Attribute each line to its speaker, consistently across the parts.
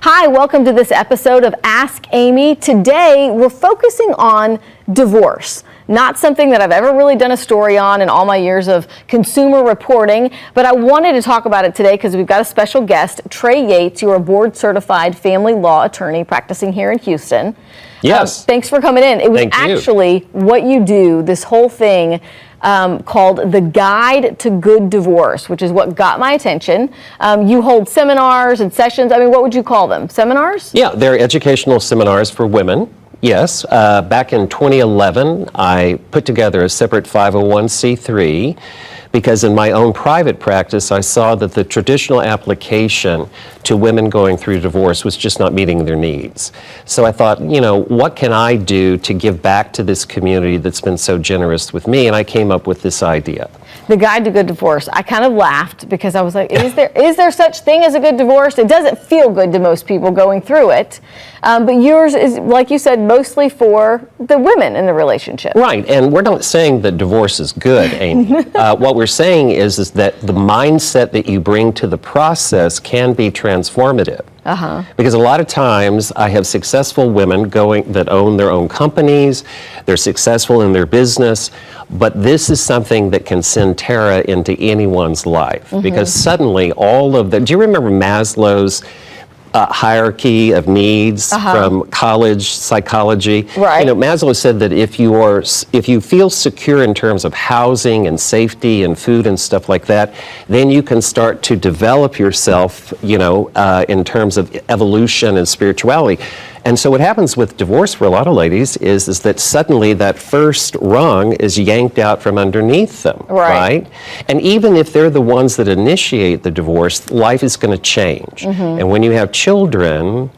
Speaker 1: Hi, welcome to this episode of Ask Amy. Today, we're focusing on divorce. Not something that I've ever really done a story on in all my years of consumer reporting, but I wanted to talk about it today because we've got a special guest, Trey Yates. You're a board-certified family law attorney practicing here in Houston.
Speaker 2: Yes.
Speaker 1: Thanks for coming in. It was actually what you do, this whole thing called The Guide to Good Divorce, which is what got my attention. You hold seminars and sessions. I mean, what would you call them? Seminars?
Speaker 2: Yeah, they're educational seminars for women. Yes. Back in 2011, I put together a separate 501c3 because in my own private practice, I saw that the traditional application to women going through divorce was just not meeting their needs. So I thought, you know, what can I do to give back to this community that's been so generous with me? And I came up with this idea.
Speaker 1: The Guide to Good Divorce. I kind of laughed because I was like, is there such thing as a good divorce? It doesn't feel good to most people going through it. But yours is, like you said, mostly for the women in the relationship.
Speaker 2: Right, and we're not saying that divorce is good, Amy. What we're saying is that the mindset that you bring to the process can be transformative. Because a lot of times I have successful women that own their own companies, they're successful in their business, but this is something that can send terror into anyone's life. Because suddenly do you remember Maslow's hierarchy of needs from college psychology?
Speaker 1: Right.
Speaker 2: You know, Maslow said that if you feel secure in terms of housing and safety and food and stuff like that, then you can start to develop yourself, you know, in terms of evolution and spirituality. And so what happens with divorce for a lot of ladies is that suddenly that first rung is yanked out from underneath them, right? And even if they're the ones that initiate the divorce, life is going to change. And when you have children,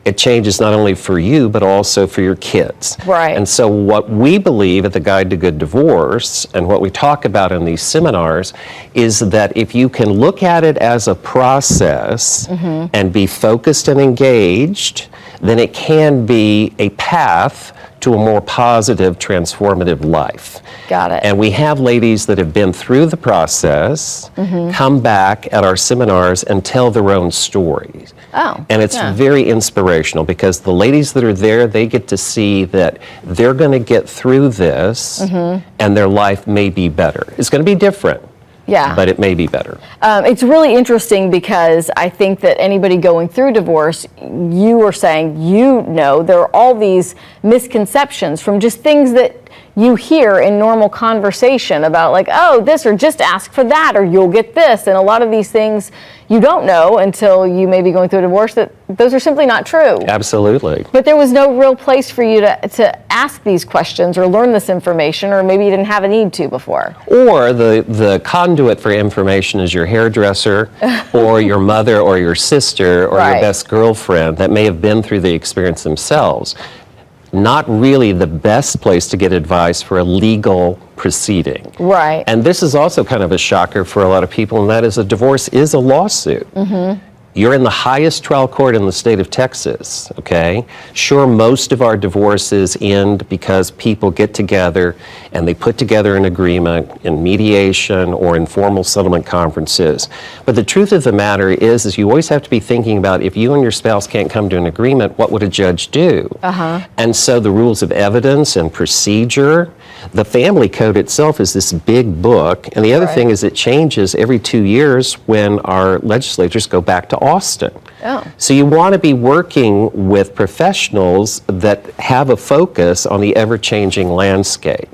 Speaker 2: it changes not only for you, but also for your kids.
Speaker 1: Right.
Speaker 2: And so what we believe at the Guide to Good Divorce, and what we talk about in these seminars, is that if you can look at it as a process and be focused and engaged, then it can be a path to a more positive, transformative life.
Speaker 1: Got it.
Speaker 2: And we have ladies that have been through the process, come back at our seminars and tell their own stories.
Speaker 1: Oh,
Speaker 2: and it's very inspirational because the ladies that are there, they get to see that they're going to get through this and their life may be better. It's going to be different.
Speaker 1: Yeah.
Speaker 2: But it may be better.
Speaker 1: It's really interesting because I think that anybody going through divorce, you were saying, you know, there are all these misconceptions from just things that you hear in normal conversation about like, oh, this, or just ask for that, or you'll get this. And a lot of these things you don't know until you may be going through a divorce, that those are simply not true.
Speaker 2: Absolutely.
Speaker 1: But there was no real place for you to ask these questions or learn this information, or maybe you didn't have a need to before.
Speaker 2: Or the conduit for information is your hairdresser or your mother or your sister or your best girlfriend that may have been through the experience themselves. Not really the best place to get advice for a legal proceeding.
Speaker 1: Right.
Speaker 2: And this is also kind of a shocker for a lot of people, and that is a divorce is a lawsuit. You're in the highest trial court in the state of Texas, okay? Sure, most of our divorces end because people get together and they put together an agreement in mediation or informal settlement conferences. But the truth of the matter is you always have to be thinking about if you and your spouse can't come to an agreement, what would a judge do? And so the rules of evidence and procedure, the family code itself is this big book, and the other thing is it changes every 2 years when our legislatures go back to Austin. So you want to be working with professionals that have a focus on the ever-changing landscape.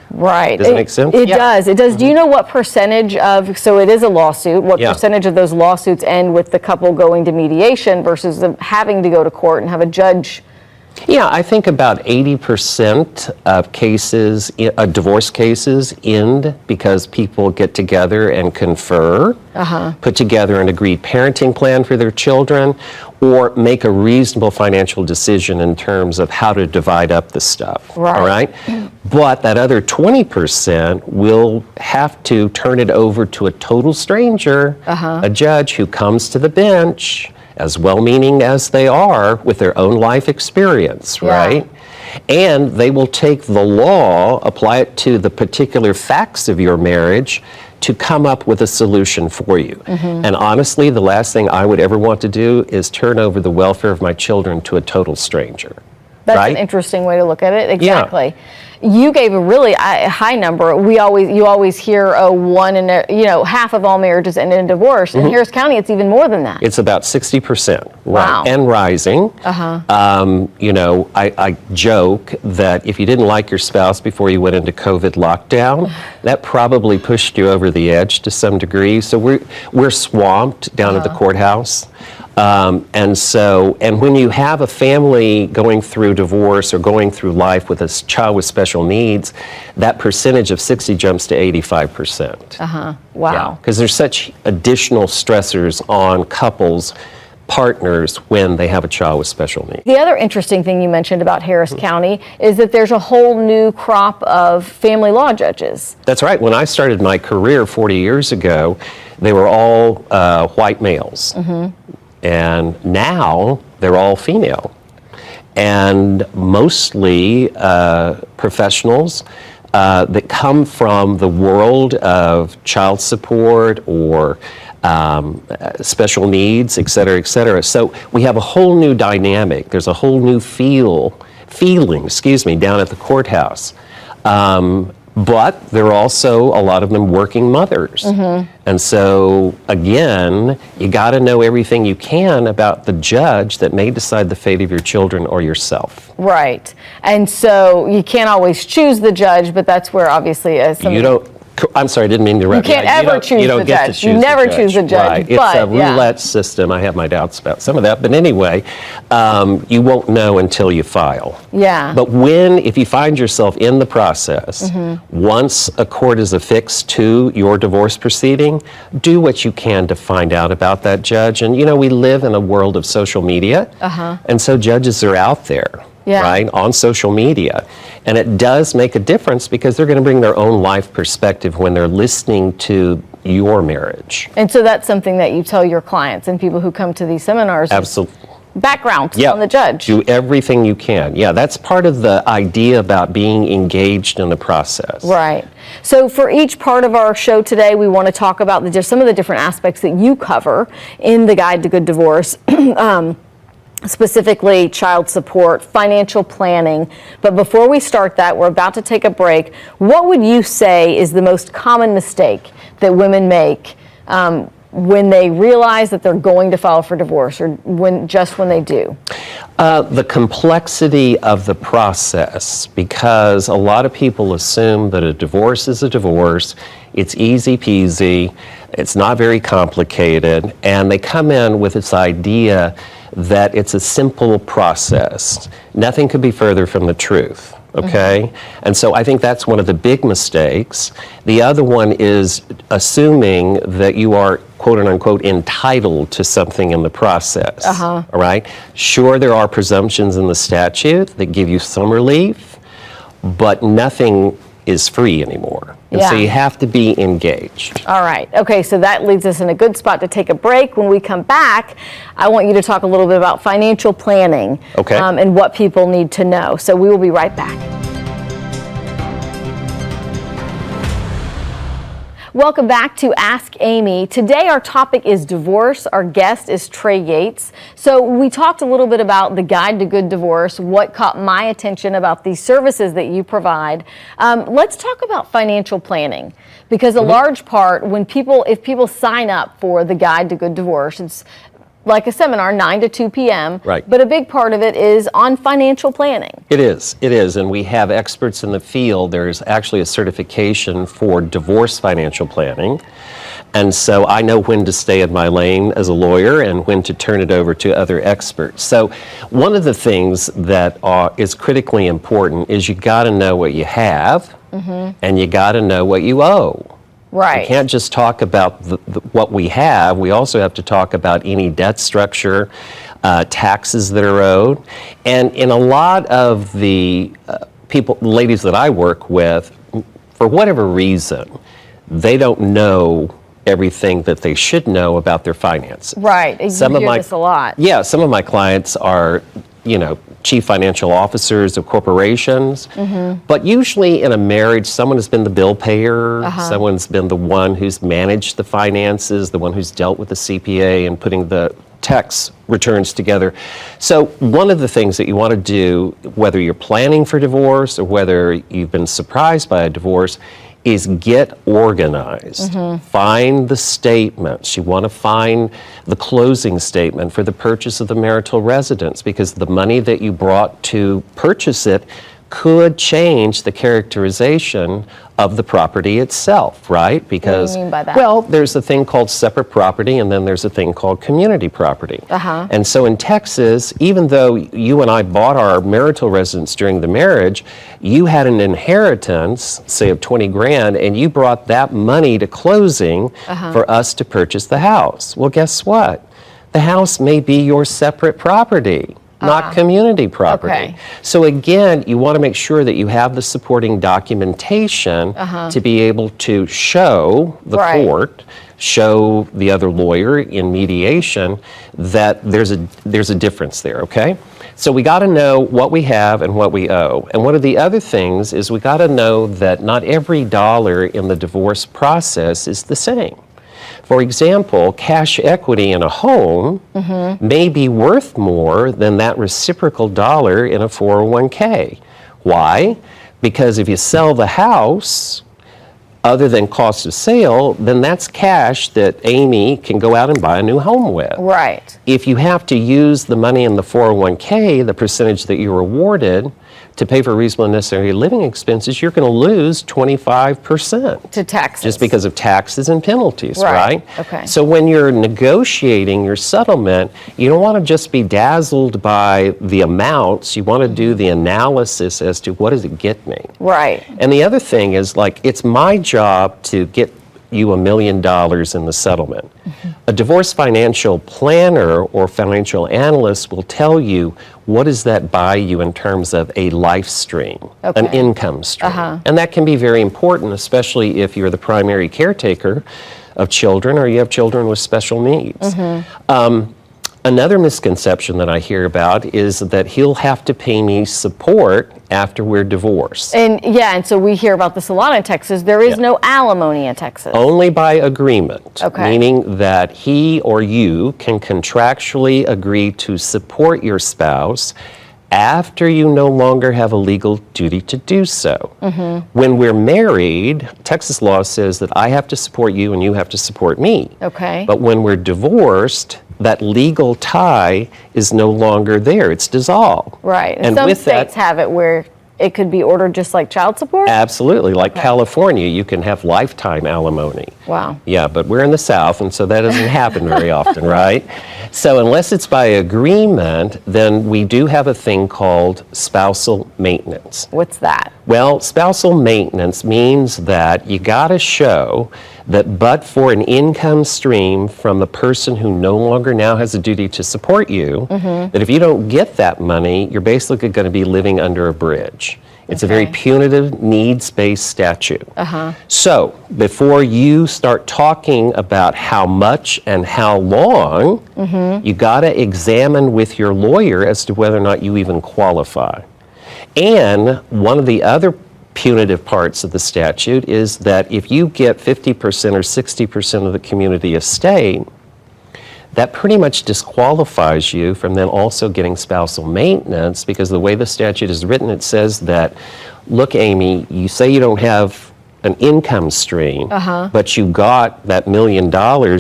Speaker 1: Right.
Speaker 2: Does it make sense?
Speaker 1: It does. It does. Do you know what percentage of, so it is a lawsuit, what percentage of those lawsuits end with the couple going to mediation versus them having to go to court and have a judge?
Speaker 2: Yeah, I think about 80% of cases, divorce cases, end because people get together and confer, put together an agreed parenting plan for their children, or make a reasonable financial decision in terms of how to divide up the stuff. All right? But that other 20% will have to turn it over to a total stranger, a judge who comes to the bench, as well-meaning as they are with their own life experience, right? And they will take the law, apply it to the particular facts of your marriage, to come up with a solution for you. And honestly, the last thing I would ever want to do is turn over the welfare of my children to a total stranger.
Speaker 1: That's
Speaker 2: right?
Speaker 1: an interesting way to look at it. Exactly. You gave a really high number. You always hear, half of all marriages end in divorce. In Harris County, it's even more than that.
Speaker 2: It's about 60%,
Speaker 1: Wow.
Speaker 2: right, and rising. I joke that if you didn't like your spouse before you went into COVID lockdown, that probably pushed you over the edge to some degree. So we're swamped down at the courthouse. And when you have a family going through divorce or going through life with a child with special needs, that percentage of 60 jumps to 85%.
Speaker 1: Wow.
Speaker 2: Because there's such additional stressors on couples, partners, when they have a child with special needs.
Speaker 1: The other interesting thing you mentioned about Harris County is that there's a whole new crop of family law judges.
Speaker 2: That's right. When I started my career 40 years ago, they were all white males. And now they're all female, and mostly professionals that come from the world of child support or special needs, et cetera, et cetera. So we have a whole new dynamic. There's a whole new feeling, down at the courthouse. But there are also a lot of them working mothers. And so, again, you got to know everything you can about the judge that may decide the fate of your children or yourself.
Speaker 1: Right. And so you can't always choose the judge, but that's where obviously
Speaker 2: You don't. I'm sorry, I didn't mean to interrupt.
Speaker 1: You can't ever choose the judge. You never choose the judge.
Speaker 2: Right. It's a roulette system. I have my doubts about some of that. But anyway, you won't know until you file.
Speaker 1: Yeah.
Speaker 2: But if you find yourself in the process, once a court is affixed to your divorce proceeding, do what you can to find out about that judge. And, we live in a world of social media. And so judges are out there. Right, on social media. And it does make a difference because they're going to bring their own life perspective when they're listening to your marriage.
Speaker 1: And so that's something that you tell your clients and people who come to these seminars.
Speaker 2: Absolutely.
Speaker 1: Background on the judge.
Speaker 2: Do everything you can. Yeah, that's part of the idea about being engaged in the process.
Speaker 1: Right. So for each part of our show today, we want to talk about some of the different aspects that you cover in the Guide to Good Divorce. Specifically child support, financial planning. But before we start that, we're about to take a break. What would you say is the most common mistake that women make when they realize that they're going to file for divorce, or when they do?
Speaker 2: The complexity of the process, because a lot of people assume that a divorce is a divorce. It's easy peasy. It's not very complicated. And they come in with this idea that it's a simple process. Nothing could be further from the truth, okay? And so I think that's one of the big mistakes. The other one is assuming that you are, quote unquote, entitled to something in the process, all right? Sure, there are presumptions in the statute that give you some relief, but nothing is free anymore. And so you have to be engaged.
Speaker 1: All right. Okay, so that leads us in a good spot to take a break. When we come back, I want you to talk a little bit about financial planning and what people need to know. So we will be right back. Welcome back to Ask Amy. Today our topic is divorce. Our guest is Trey Yates. So we talked a little bit about the Guide to Good Divorce, what caught my attention about these services that you provide. Let's talk about financial planning, because a large part, if people sign up for the Guide to Good Divorce, it's like a seminar, 9 to 2 p.m.
Speaker 2: Right.
Speaker 1: But a big part of it is on financial planning.
Speaker 2: It is. And we have experts in the field. There's actually a certification for divorce financial planning. And so I know when to stay in my lane as a lawyer and when to turn it over to other experts. So one of the things that is critically important is you got to know what you have and you got to know what you owe.
Speaker 1: Right.
Speaker 2: We can't just talk about what we have. We also have to talk about any debt structure, taxes that are owed. And in a lot of the ladies that I work with, for whatever reason, they don't know everything that they should know about their finances.
Speaker 1: Right. You hear this a lot.
Speaker 2: Yeah, some of my clients are, chief financial officers of corporations. But usually in a marriage, someone has been the bill payer, someone's been the one who's managed the finances, the one who's dealt with the CPA and putting the tax returns together. So one of the things that you want to do, whether you're planning for divorce or whether you've been surprised by a divorce, is get organized. Find the statements. You want to find the closing statement for the purchase of the marital residence, because the money that you brought to purchase it could change the characterization of the property itself, right? Because,
Speaker 1: what do you mean by that?
Speaker 2: well, there's a thing called separate property, and then there's a thing called community property. And so in Texas, even though you and I bought our marital residence during the marriage, you had an inheritance, say of 20 grand, and you brought that money to closing for us to purchase the house. Well, guess what? The house may be your separate property, not community property.
Speaker 1: Okay.
Speaker 2: So again, you want to make sure that you have the supporting documentation to be able to show the court, show the other lawyer in mediation that there's a difference there, okay? So we got to know what we have and what we owe. And one of the other things is we got to know that not every dollar in the divorce process is the same. For example, cash equity in a home may be worth more than that reciprocal dollar in a 401k. Why? Because if you sell the house, other than cost of sale, then that's cash that Amy can go out and buy a new home with.
Speaker 1: Right.
Speaker 2: If you have to use the money in the 401k, the percentage that you're awarded, to pay for reasonable and necessary living expenses, you're going to lose 25%
Speaker 1: To taxes.
Speaker 2: just because of taxes and penalties, right?
Speaker 1: Okay.
Speaker 2: So when you're negotiating your settlement, you don't want to just be dazzled by the amounts. You want to do the analysis as to what does it get me.
Speaker 1: Right.
Speaker 2: And the other thing is, like, it's my job to get you $1 million in the settlement. A divorce financial planner or financial analyst will tell you what does that buy you in terms of a life stream, an income stream. And that can be very important, especially if you're the primary caretaker of children or you have children with special needs. Another misconception that I hear about is that he'll have to pay me support after we're divorced.
Speaker 1: And yeah, and so we hear about this a lot in Texas. There is no alimony in Texas.
Speaker 2: Only by agreement,
Speaker 1: Okay.
Speaker 2: meaning that he or you can contractually agree to support your spouse after you no longer have a legal duty to do so. When we're married, Texas law says that I have to support you and you have to support me.
Speaker 1: Okay.
Speaker 2: But when we're divorced, that legal tie is no longer there. It's dissolved.
Speaker 1: Right.
Speaker 2: And
Speaker 1: some
Speaker 2: with
Speaker 1: states have it where it could be ordered just like child support?
Speaker 2: Absolutely. Like California, you can have lifetime alimony.
Speaker 1: Wow.
Speaker 2: Yeah, but we're in the South, and so that doesn't happen very often, right? So unless it's by agreement, then we do have a thing called spousal maintenance.
Speaker 1: What's that?
Speaker 2: Well, spousal maintenance means that you got to show that but for an income stream from the person who no longer now has a duty to support you, that if you don't get that money, you're basically going to be living under a bridge. It's a very punitive, needs-based statute. So before you start talking about how much and how long, you got to examine with your lawyer as to whether or not you even qualify. And one of the other punitive parts of the statute is that if you get 50% or 60% of the community estate, that pretty much disqualifies you from then also getting spousal maintenance, because the way the statute is written, it says that, look, Amy, you say you don't have an income stream, but you got that $1 million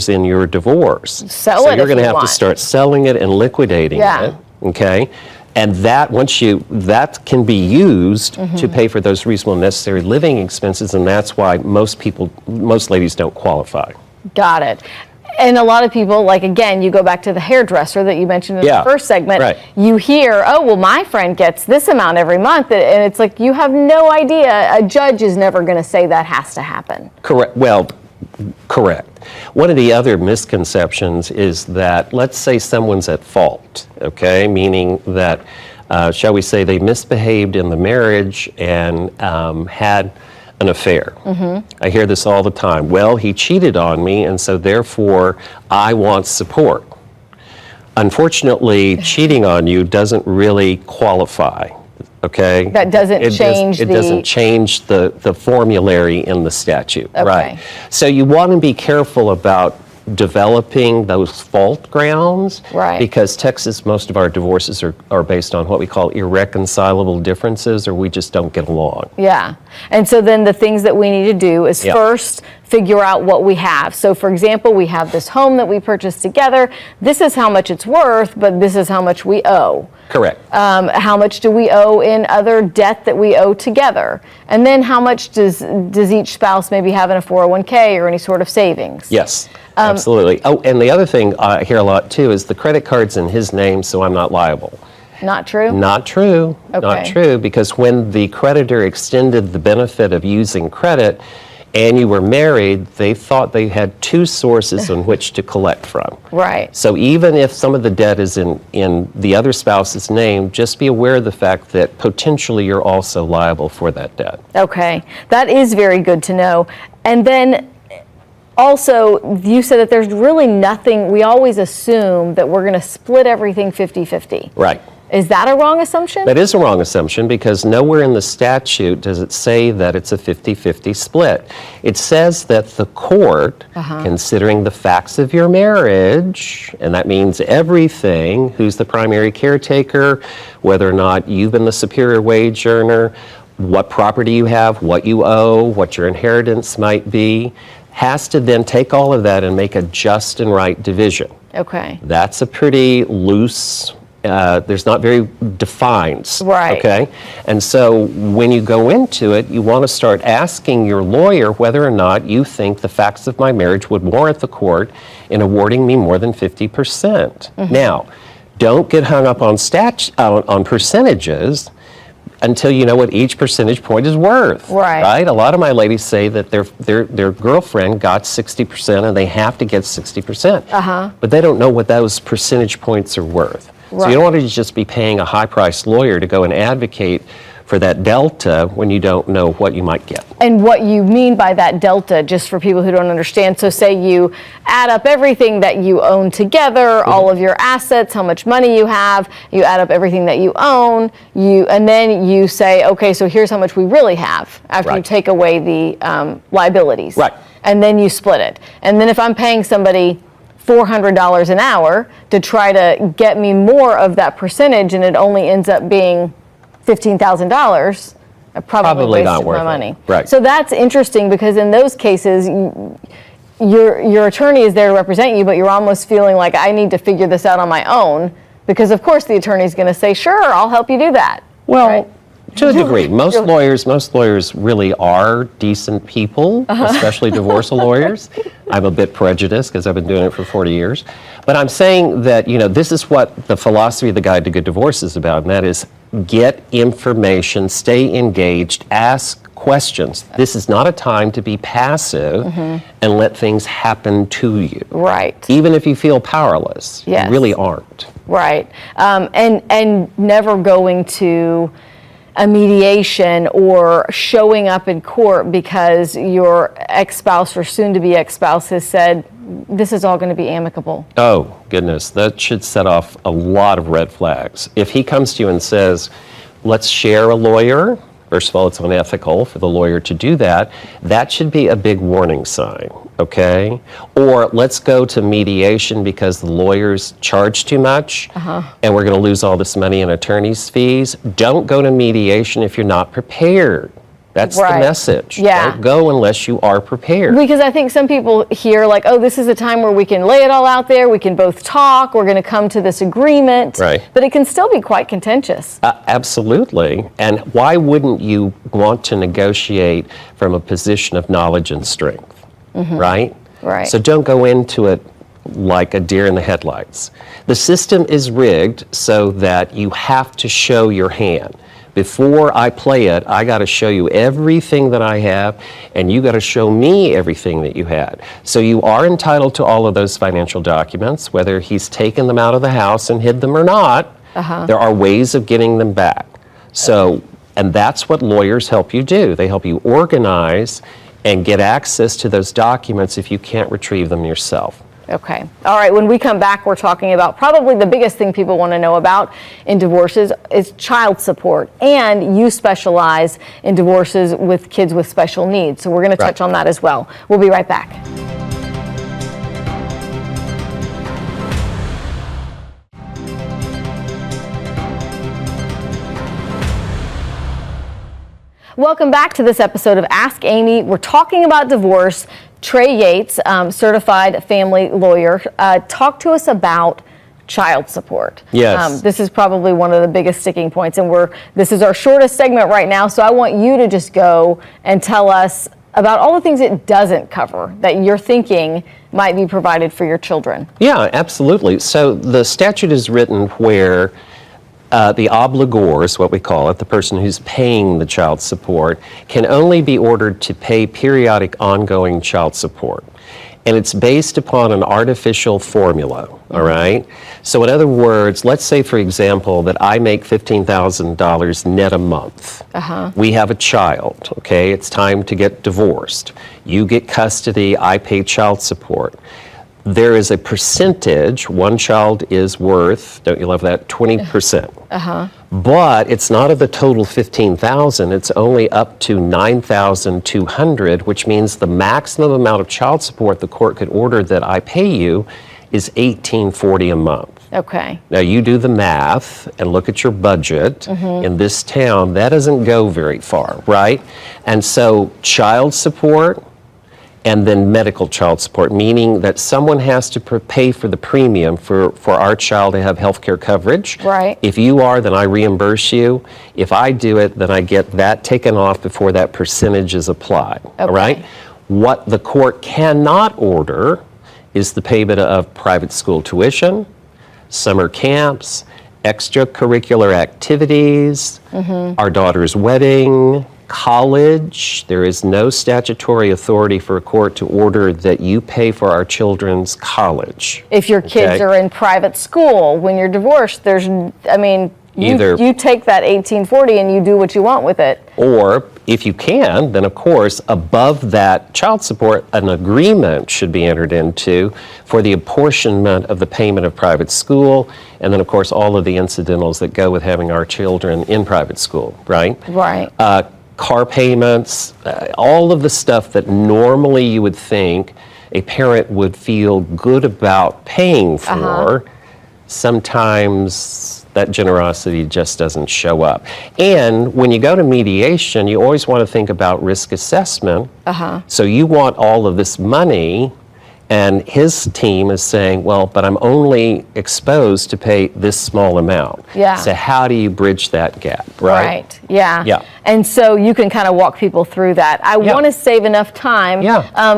Speaker 2: in your divorce.
Speaker 1: Sell
Speaker 2: so
Speaker 1: it
Speaker 2: you're
Speaker 1: if
Speaker 2: going to
Speaker 1: you
Speaker 2: have
Speaker 1: want.
Speaker 2: to start selling it and liquidating it, okay? And that, that can be used to pay for those reasonable and necessary living expenses, and that's why most ladies don't qualify.
Speaker 1: Got it. And a lot of people, like, again, you go back to the hairdresser that you mentioned in the first segment, you hear, oh, well, my friend gets this amount every month, and it's like, you have no idea. A judge is never going to say that has to happen.
Speaker 2: Correct. Well, correct. One of the other misconceptions is that, let's say someone's at fault, okay, meaning that, shall we say, they misbehaved in the marriage and had an affair. I hear this all the time. Well, he cheated on me, and so therefore I want support. Unfortunately, cheating on you doesn't really qualify. Okay?
Speaker 1: That doesn't change
Speaker 2: it doesn't change the formulary in the statute.
Speaker 1: Okay.
Speaker 2: Right. So you want to be careful about developing those fault grounds.
Speaker 1: Right.
Speaker 2: Because Texas, most of our divorces are based on what we call irreconcilable differences, or we just don't get along.
Speaker 1: Yeah. And so then the things that we need to do is first figure out what we have. So for example, we have this home that we purchased together. This is how much it's worth, but this is how much we owe.
Speaker 2: Correct.
Speaker 1: How much do we owe in other debt that we owe together? And then how much does each spouse maybe have in a 401k or any sort of savings?
Speaker 2: Yes, absolutely. Oh, and the other thing I hear a lot too is the credit card's in his name, so I'm not liable.
Speaker 1: Not true?
Speaker 2: Not true.
Speaker 1: Okay.
Speaker 2: Not true, because when the creditor extended the benefit of using credit and you were married, they thought they had two sources on which to collect from.
Speaker 1: Right.
Speaker 2: So even if some of the debt is in the other spouse's name, just be aware of the fact that potentially you're also liable for that debt.
Speaker 1: Okay. That is very good to know. And then also, you said that there's really nothing, we always assume that we're going to split everything 50-50.
Speaker 2: Right.
Speaker 1: Is that a wrong assumption?
Speaker 2: That is a wrong assumption, because nowhere in the statute does it say that it's a 50-50 split. It says that the court, considering the facts of your marriage, and that means everything, who's the primary caretaker, whether or not you've been the superior wage earner, what property you have, what you owe, what your inheritance might be, has to then take all of that and make a just and right division.
Speaker 1: Okay.
Speaker 2: That's a pretty loose, there's not very defined.
Speaker 1: Right.
Speaker 2: Okay? And so when you go into it, you want to start asking your lawyer whether or not you think the facts of my marriage would warrant the court in awarding me more than 50%. Now, don't get hung up on on percentages until you know what each percentage point is worth.
Speaker 1: Right.
Speaker 2: A lot of my ladies say that their girlfriend got 60% and they have to get 60%. But they don't know what those percentage points are worth. So you don't want to just be paying a high-priced lawyer to go and advocate for that delta when you don't know what you might get.
Speaker 1: And what you mean by that delta, just for people who don't understand, so say you add up everything that you own together, all of your assets, how much money you have, you add up everything that you own, and then you say, okay, so here's how much we really have after you take away the liabilities.
Speaker 2: Right.
Speaker 1: And then you split it. And then if I'm paying somebody $400 an hour to try to get me more of that percentage and it only ends up being $15,000, I probably
Speaker 2: not
Speaker 1: wasted
Speaker 2: worth
Speaker 1: my money.
Speaker 2: Right.
Speaker 1: So that's interesting, because in those cases, your attorney is there to represent you, but you're almost feeling like, I need to figure this out on my own, because of course the attorney is going to say, sure, I'll help you do that.
Speaker 2: Well,
Speaker 1: right?
Speaker 2: to a degree. Most lawyers really are decent people, especially divorce lawyers. I'm a bit prejudiced because I've been doing it for 40 years. But I'm saying that, this is what the philosophy of the Guide to Good Divorce is about, and that is get information, stay engaged, ask questions. This is not a time to be passive and let things happen to you.
Speaker 1: Right.
Speaker 2: Even if you feel powerless,
Speaker 1: Yes.
Speaker 2: you really aren't.
Speaker 1: Right. And never going to a mediation or showing up in court because your ex-spouse or soon-to-be ex-spouse has said, this is all going to be amicable.
Speaker 2: Oh, goodness. That should set off a lot of red flags. If he comes to you and says, let's share a lawyer, first of all, it's unethical for the lawyer to do that. That should be a big warning sign, okay? Or let's go to mediation because the lawyers charge too much and we're going to lose all this money in attorney's fees. Don't go to mediation if you're not prepared. That's the message.
Speaker 1: Yeah.
Speaker 2: Don't go unless you are prepared.
Speaker 1: Because I think some people hear like, oh, this is a time where we can lay it all out there, we can both talk, we're going to come to this agreement.
Speaker 2: Right.
Speaker 1: But it can still be quite contentious.
Speaker 2: Absolutely. And why wouldn't you want to negotiate from a position of knowledge and strength, right?
Speaker 1: Right.
Speaker 2: So don't go into it like a deer in the headlights. The system is rigged so that you have to show your hand. Before I play it, I got to show you everything that I have, and you got to show me everything that you had. So you are entitled to all of those financial documents, whether he's taken them out of the house and hid them or not. There are ways of getting them back. So, and that's what lawyers help you do. They help you organize and get access to those documents if you can't retrieve them yourself.
Speaker 1: Okay. All right. When we come back, we're talking about probably the biggest thing people want to know about in divorces is child support. And you specialize in divorces with kids with special needs. So we're going to touch on that as well. We'll be right back. Welcome back to this episode of Ask Amy. We're talking about divorce. Trey Yates, certified family lawyer, talk to us about child support.
Speaker 2: Yes.
Speaker 1: This is probably one of the biggest sticking points, and this is our shortest segment right now, so I want you to just go and tell us about all the things it doesn't cover that you're thinking might be provided for your children.
Speaker 2: Yeah, absolutely. So the statute is written where the obligor is what we call it, the person who's paying the child support, can only be ordered to pay periodic ongoing child support. And it's based upon an artificial formula, all right? So in other words, let's say, for example, that I make $15,000 net a month. We have a child, okay? It's time to get divorced. You get custody, I pay child support. There is a percentage, one child is worth, don't you love that, 20%. But it's not of the total 15,000, it's only up to 9,200, which means the maximum amount of child support the court could order that I pay you is $1,840 a month.
Speaker 1: Okay.
Speaker 2: Now you do the math and look at your budget in this town, that doesn't go very far, right? And so child support, and then medical child support, meaning that someone has to pay for the premium for our child to have health care coverage.
Speaker 1: Right.
Speaker 2: If you are, then I reimburse you. If I do it, then I get that taken off before that percentage is applied.
Speaker 1: Okay.
Speaker 2: All right? What the court cannot order is the payment of private school tuition, summer camps, extracurricular activities, our daughter's wedding, college. There is no statutory authority for a court to order that you pay for our children's college.
Speaker 1: If your kids are in private school, when you're divorced, you take that $1,840 and you do what you want with it.
Speaker 2: Or if you can, then of course, above that child support, an agreement should be entered into for the apportionment of the payment of private school, and then of course all of the incidentals that go with having our children in private school, right?
Speaker 1: Right.
Speaker 2: Car payments, all of the stuff that normally you would think a parent would feel good about paying for, sometimes that generosity just doesn't show up. And when you go to mediation, you always want to think about risk assessment. So you want all of this money, and his team is saying, well, but I'm only exposed to pay this small amount.
Speaker 1: Yeah.
Speaker 2: So how do you bridge that gap, right?
Speaker 1: Right, yeah.
Speaker 2: Yeah.
Speaker 1: And so you can kind of walk people through that. I want to save enough time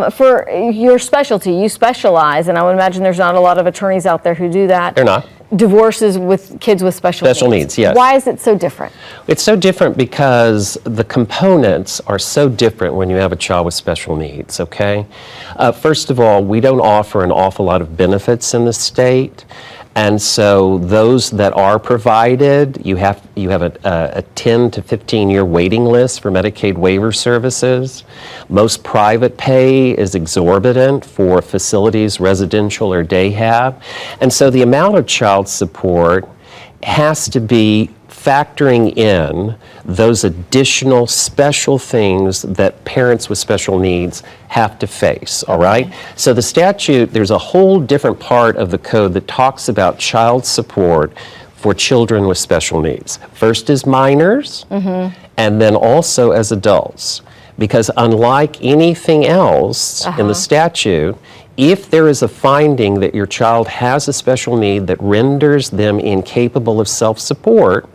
Speaker 1: for your specialty. You specialize, and I would imagine there's not a lot of attorneys out there who do that.
Speaker 2: They're not.
Speaker 1: Divorces with kids with special
Speaker 2: needs, yes.
Speaker 1: Why is it so different?
Speaker 2: It's so different because the components are so different when you have a child with special needs, okay? First of all, we don't offer an awful lot of benefits in the state. And so those that are provided, you have a 10 to 15 year waiting list for Medicaid waiver services. Most private pay is exorbitant for facilities, residential or day have. And so the amount of child support has to be factoring in those additional special things that parents with special needs have to face, all right? So the statute, there's a whole different part of the code that talks about child support for children with special needs. First is minors, and then also as adults. Because unlike anything else in the statute, if there is a finding that your child has a special need that renders them incapable of self-support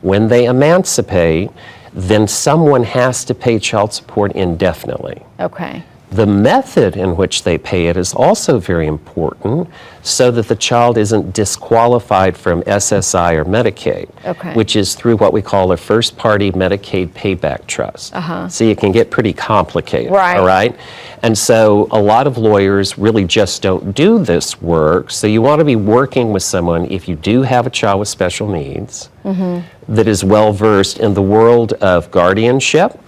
Speaker 2: when they emancipate, then someone has to pay child support indefinitely.
Speaker 1: Okay.
Speaker 2: The method in which they pay it is also very important so that the child isn't disqualified from SSI or Medicaid, which is through what we call a first-party Medicaid payback trust. See, it can get pretty complicated, all right? And so a lot of lawyers really just don't do this work, so you want to be working with someone, if you do have a child with special needs, that is well-versed in the world of guardianship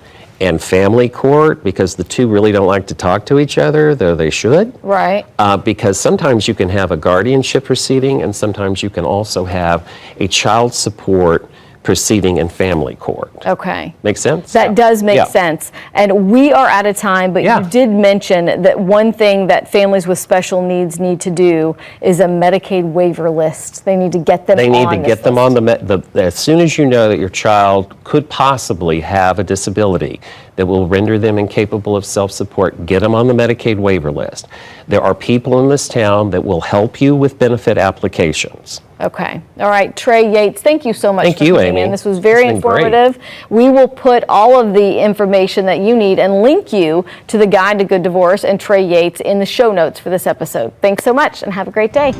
Speaker 2: and family court, because the two really don't like to talk to each other, though they should.
Speaker 1: Right.
Speaker 2: Because sometimes you can have a guardianship proceeding, and sometimes you can also have a child support proceeding in family court.
Speaker 1: Okay.
Speaker 2: Make sense?
Speaker 1: That does make
Speaker 2: Yeah.
Speaker 1: sense. And we are out of time, but
Speaker 2: Yeah.
Speaker 1: you did mention that one thing that families with special needs need to do is a Medicaid waiver list. They need to get them
Speaker 2: They need
Speaker 1: on
Speaker 2: to
Speaker 1: this
Speaker 2: get them
Speaker 1: list.
Speaker 2: on as soon as you know that your child could possibly have a disability that will render them incapable of self-support, get them on the Medicaid waiver list. There are people in this town that will help you with benefit applications.
Speaker 1: Okay. All right. Trey Yates, thank you so much
Speaker 2: Thank
Speaker 1: for
Speaker 2: you,
Speaker 1: coming
Speaker 2: Amy.
Speaker 1: in. This was very
Speaker 2: It's been great.
Speaker 1: informative. We will put all of the information that you need and link you to the Guide to Good Divorce and Trey Yates in the show notes for this episode. Thanks so much and have a great day.